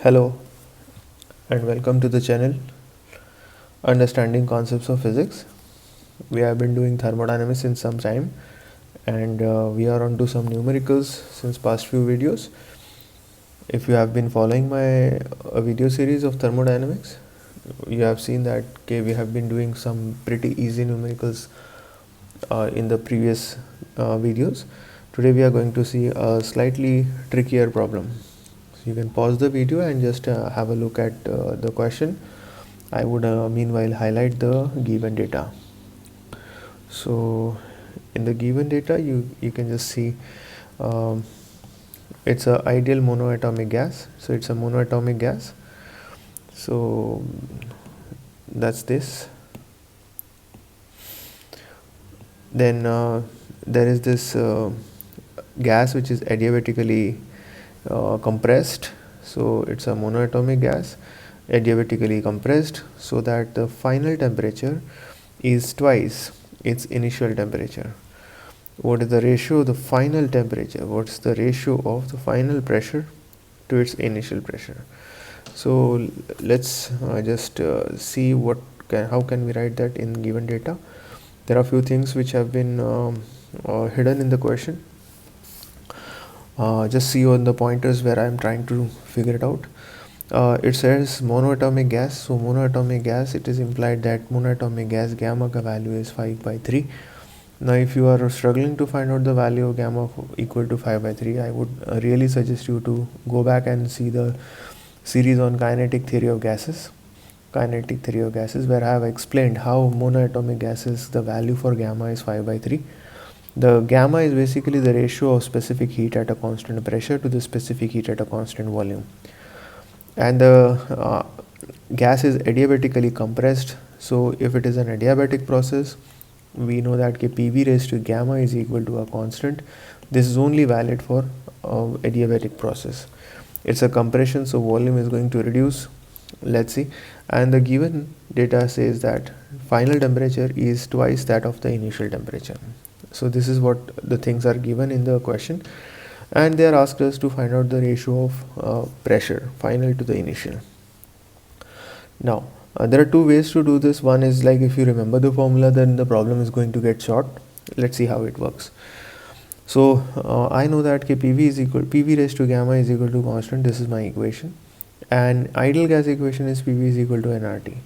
Hello and welcome to the channel Understanding.Concepts.Of.Physics. We have been doing thermodynamics since some time and we are on to some numericals since past few videos. If you have been following my video series of thermodynamics, you have seen that we have been doing some pretty easy numericals in the previous videos. Today we are going to see a slightly trickier problem. You can pause the video and just have a look at the question. I would meanwhile highlight the given data. So in the given data you can just see it's a ideal monoatomic gas. So it's a monoatomic gas. So that's this. Then there is this gas which is adiabatically compressed. So it's a monoatomic gas, adiabatically compressed, so that the final temperature is twice its initial temperature. What is the ratio of the final temperature? What's the ratio of the final pressure to its initial pressure? So let's just see how can we write that in given data. There are a few things which have been hidden in the question. Just see on the pointers where I am trying to figure it out. It says monoatomic gas. So monoatomic gas, it is implied that monoatomic gas gamma ka value is 5/3. Now if you are struggling to find out the value of gamma equal to 5/3, I would really suggest you to go back and see the series on kinetic theory of gases. Kinetic theory of gases, where I have explained how monoatomic gases, the value for gamma is 5/3. The gamma is basically the ratio of specific heat at a constant pressure to the specific heat at a constant volume. And the gas is adiabatically compressed. So if it is an adiabatic process, we know that PV raised to gamma is equal to a constant. This is only valid for adiabatic process. It's a compression, so volume is going to reduce. Let's see. And the given data says that final temperature is twice that of the initial temperature. So this is what the things are given in the question, and they are asked us to find out the ratio of pressure final to the initial. Now there are two ways to do this. One is, like, if you remember the formula, then the problem is going to get short. Let's see how it works. So I know that PV raised to gamma is equal to constant. This is my equation, and ideal gas equation is PV is equal to nRT.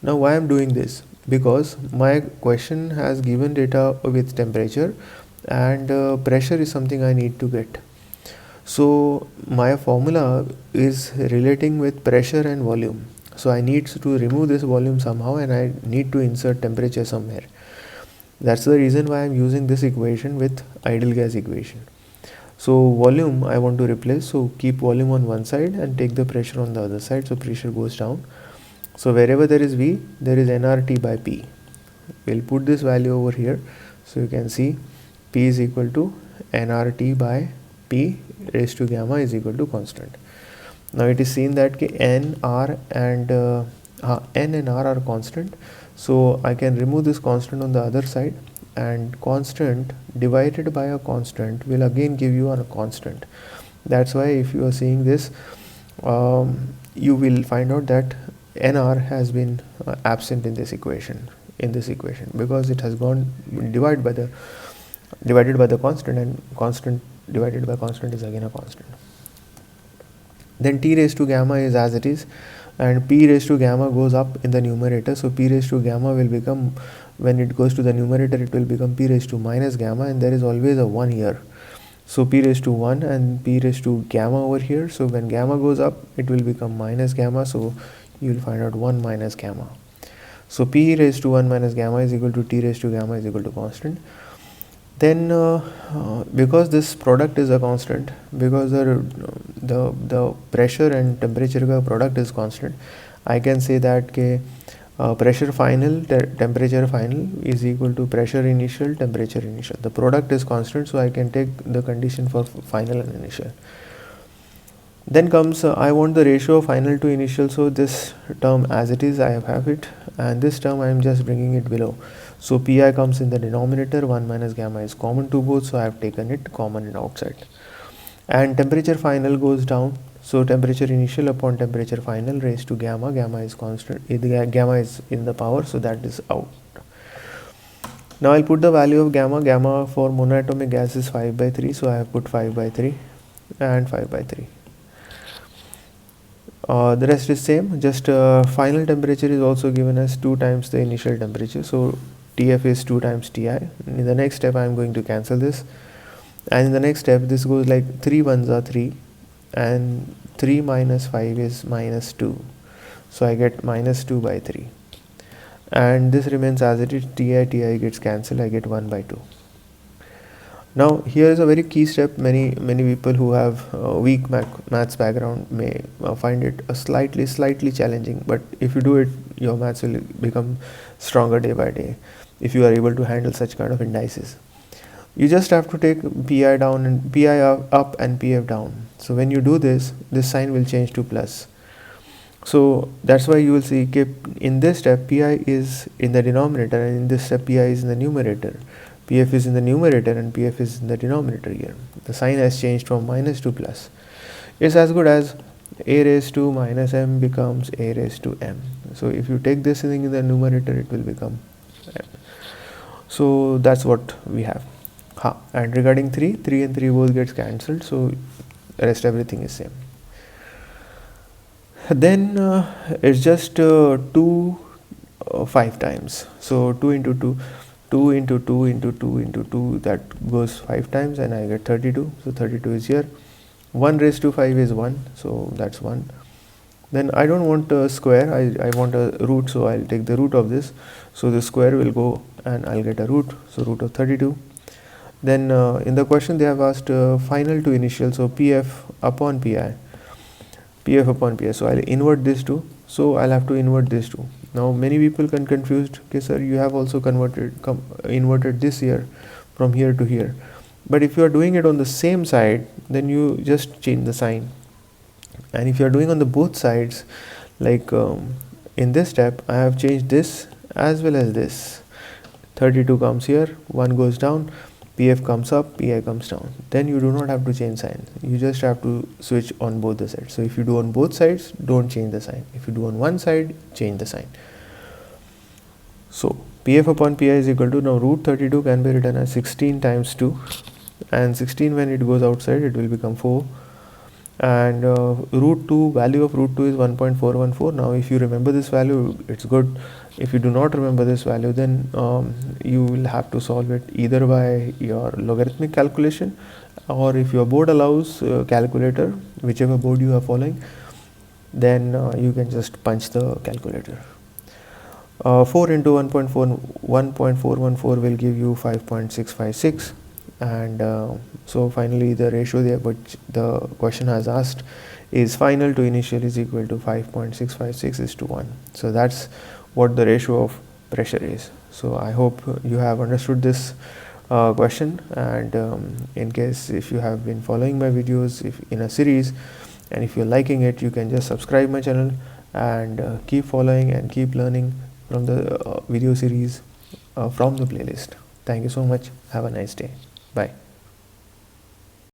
Now why I'm doing this? Because my question has given data with temperature, and pressure is something I need to get. So my formula is relating with pressure and volume. So I need to remove this volume somehow, and I need to insert temperature somewhere. That's the reason why I'm using this equation with ideal gas equation. So volume I want to replace, so keep volume on one side and take the pressure on the other side, so pressure goes down. So wherever there is V, there is nRT by P. We'll put this value over here. So you can see P is equal to nRT by P raised to gamma is equal to constant. Now it is seen that N, R and N and R are constant. So I can remove this constant on the other side, and constant divided by a constant will again give you a constant. That's why if you are seeing this, you will find out that NR has been absent in this equation, because it has gone divided by the constant, and constant divided by constant is again a constant. Then T raised to gamma is as it is, and P raised to gamma goes up in the numerator. So P raised to gamma will become, when it goes to the numerator, it will become P raised to minus gamma, and there is always a 1 here. So P raised to 1 and P raised to gamma over here. So when gamma goes up, it will become minus gamma. So you will find out 1 minus gamma. So P raised to 1 minus gamma is equal to T raised to gamma is equal to constant. Then because this product is a constant, because the pressure and temperature product is constant, I can say that pressure final temperature final is equal to pressure initial temperature initial. The product is constant, so I can take the condition for final and initial. Then comes I want the ratio of final to initial. So this term as it is, I have it, and this term I am just bringing it below. So Pi comes in the denominator, 1 minus gamma is common to both, so I have taken it common and outside. And temperature final goes down, So temperature initial upon temperature final raised to gamma. Gamma is constant. Gamma is in the power, so that is out. Now I'll put the value of gamma. Gamma for monatomic gas is 5 by 3, so I have put 5 by 3 and 5 by 3. The rest is same, just final temperature is also given as 2 times the initial temperature, so Tf is 2 times Ti. In the next step I am going to cancel this, and in the next step this goes like 3 ones are 3 and 3 minus 5 is minus 2, so I get minus 2 by 3, and this remains as it is. Ti gets cancelled, I get 1 by 2. Now here is a very key step. Many people who have weak maths background may find it a slightly challenging, but if you do it, your maths will become stronger day by day if you are able to handle such kind of indices. You just have to take pi down and pi up and pf down. So when you do this, this sign will change to plus. So that's why you will see in this step pi is in the denominator, and in this step pi is in the numerator. Pf is in the numerator and Pf is in the denominator here. The sign has changed from minus to plus. It's as good as a raised to minus m becomes a raised to m. So if you take this thing in the numerator, it will become m. So that's what we have. And regarding 3 and 3 both gets cancelled, so rest everything is same. Then it's just 2 5 times. So 2 into 2. 2 into 2 into 2 into 2, that goes 5 times, and I get 32. So 32 is here. 1 raised to 5 is 1, so that's 1. Then I don't want a square, I want a root, so I'll take the root of this. So the square will go and I'll get a root, so root of 32. Then in the question they have asked final to initial, so pf upon pi. Pf upon pi, so I'll invert this too, so I'll have to invert this too. Now many people can confused, okay sir, you have also inverted this here from here to here, but if you are doing it on the same side, then you just change the sign. And if you are doing on the both sides, like in this step I have changed this as well as this. 32 comes here, 1 goes down, pf comes up, pi comes down. Then you do not have to change sign, you just have to switch on both the sides. So if you do on both sides, don't change the sign. If you do on one side, change the sign. So pf upon pi is equal to, now root 32 can be written as 16 times 2, and 16 when it goes outside it will become 4, and root 2, value of root 2 is 1.414. Now if you remember this value, it's good. If you do not remember this value, then you will have to solve it either by your logarithmic calculation, or if your board allows calculator, whichever board you are following, then you can just punch the calculator. 4 into 1.414 will give you 5.656, and so finally the ratio there which the question has asked is final to initial is equal to 5.656 is to 1. So that's what the ratio of pressure is. So I hope you have understood this question, and in case if you have been following my videos in a series, and if you're liking it, you can just subscribe my channel and keep following and keep learning from the video series from the playlist. Thank you so much. Have a nice day. Bye.